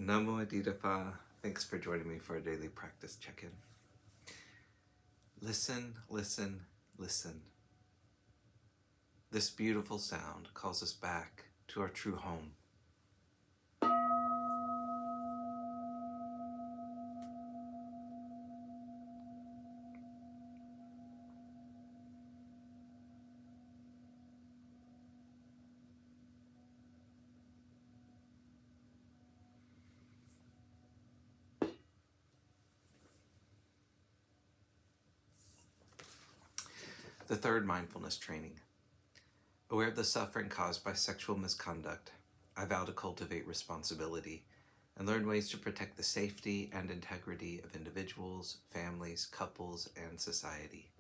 Namo Aditapha. Thanks for joining me for a daily practice check-in. Listen, listen, listen. This beautiful sound calls us back to our true home. The third mindfulness training. Aware of the suffering caused by sexual misconduct, I vow to cultivate responsibility and learn ways to protect the safety and integrity of individuals, families, couples, and society.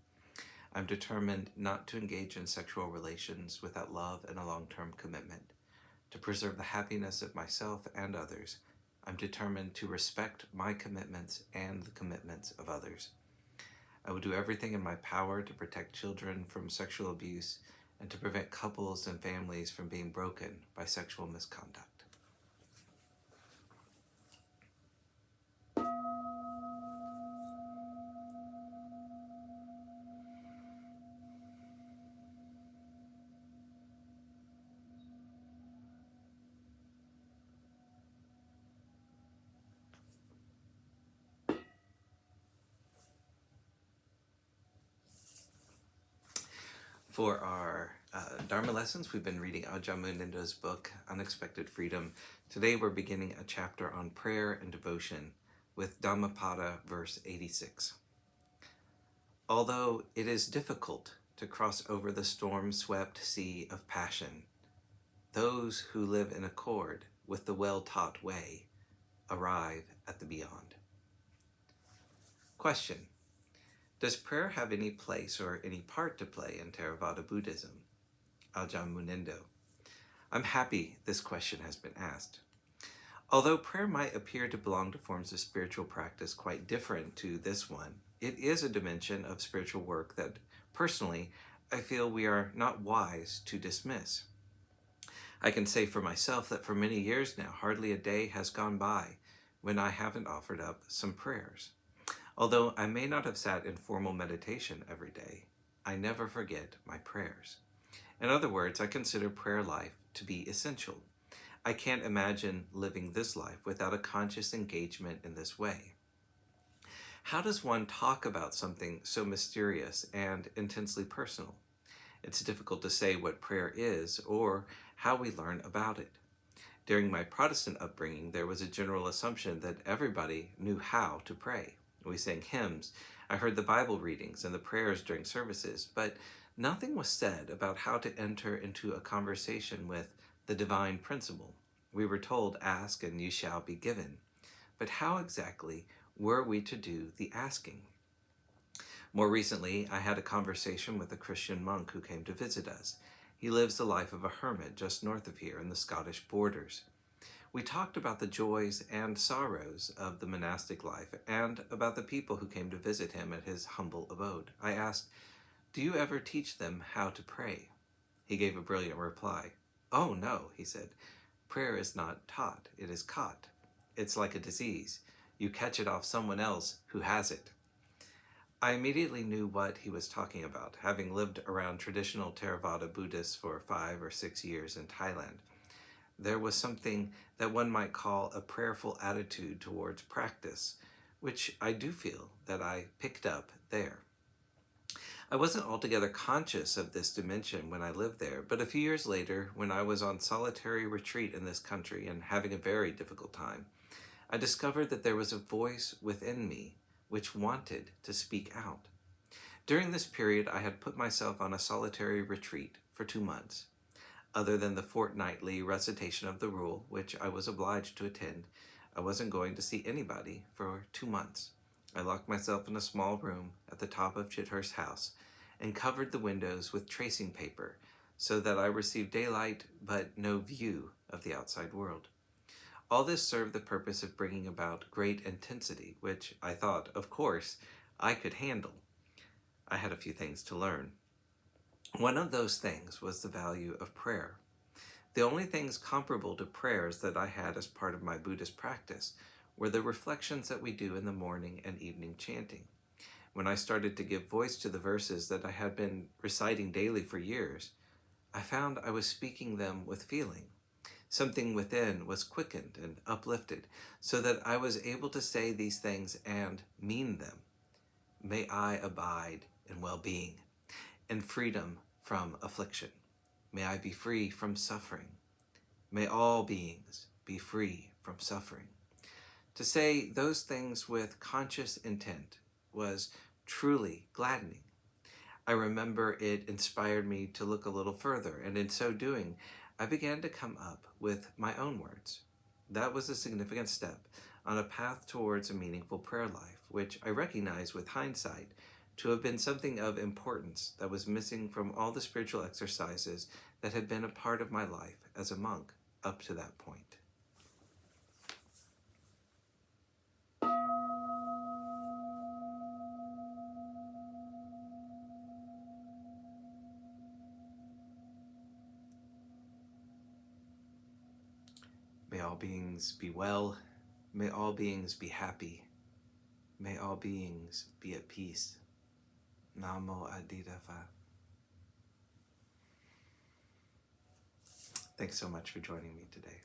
I'm determined not to engage in sexual relations without love and a long-term commitment. To preserve the happiness of myself and others, I'm determined to respect my commitments and the commitments of others. I will do everything in my power to protect children from sexual abuse and to prevent couples and families from being broken by sexual misconduct. For our Dharma lessons, we've been reading Ajahn Munindo's book, Unexpected Freedom. Today we're beginning a chapter on prayer and devotion with Dhammapada, verse 86. Although it is difficult to cross over the storm-swept sea of passion, those who live in accord with the well-taught way arrive at the beyond. Question. Does prayer have any place or any part to play in Theravada Buddhism? Ajahn Munindo. I'm happy this question has been asked. Although prayer might appear to belong to forms of spiritual practice quite different to this one, it is a dimension of spiritual work that, personally, I feel we are not wise to dismiss. I can say for myself that for many years now, hardly a day has gone by when I haven't offered up some prayers. Although I may not have sat in formal meditation every day, I never forget my prayers. In other words, I consider prayer life to be essential. I can't imagine living this life without a conscious engagement in this way. How does one talk about something so mysterious and intensely personal? It's difficult to say what prayer is or how we learn about it. During my Protestant upbringing, there was a general assumption that everybody knew how to pray. We sang hymns, I heard the Bible readings and the prayers during services, but nothing was said about how to enter into a conversation with the divine principle. We were told, ask and you shall be given. But how exactly were we to do the asking? More recently, I had a conversation with a Christian monk who came to visit us. He lives the life of a hermit just north of here in the Scottish borders. We talked about the joys and sorrows of the monastic life and about the people who came to visit him at his humble abode. I asked, do you ever teach them how to pray? He gave a brilliant reply. Oh no, he said. Prayer is not taught, it is caught. It's like a disease. You catch it off someone else who has it. I immediately knew what he was talking about, having lived around traditional Theravada Buddhists for 5 or 6 years in Thailand. There was something that one might call a prayerful attitude towards practice, which I do feel that I picked up there. I wasn't altogether conscious of this dimension when I lived there, but a few years later, when I was on solitary retreat in this country and having a very difficult time, I discovered that there was a voice within me which wanted to speak out. During this period, I had put myself on a solitary retreat for 2 months. Other than the fortnightly recitation of the rule, which I was obliged to attend, I wasn't going to see anybody for 2 months. I locked myself in a small room at the top of Chithurst's house and covered the windows with tracing paper so that I received daylight but no view of the outside world. All this served the purpose of bringing about great intensity, which I thought, of course, I could handle. I had a few things to learn. One of those things was the value of prayer. The only things comparable to prayers that I had as part of my Buddhist practice were the reflections that we do in the morning and evening chanting. When I started to give voice to the verses that I had been reciting daily for years, I found I was speaking them with feeling. Something within was quickened and uplifted, so that I was able to say these things and mean them. May I abide in well-being and freedom from affliction. May I be free from suffering. May all beings be free from suffering. To say those things with conscious intent was truly gladdening. I remember it inspired me to look a little further, and in so doing, I began to come up with my own words. That was a significant step on a path towards a meaningful prayer life, which I recognize with hindsight to have been something of importance that was missing from all the spiritual exercises that had been a part of my life as a monk up to that point. May all beings be well. May all beings be happy. May all beings be at peace. Namo Adida Phat. Thanks so much for joining me today.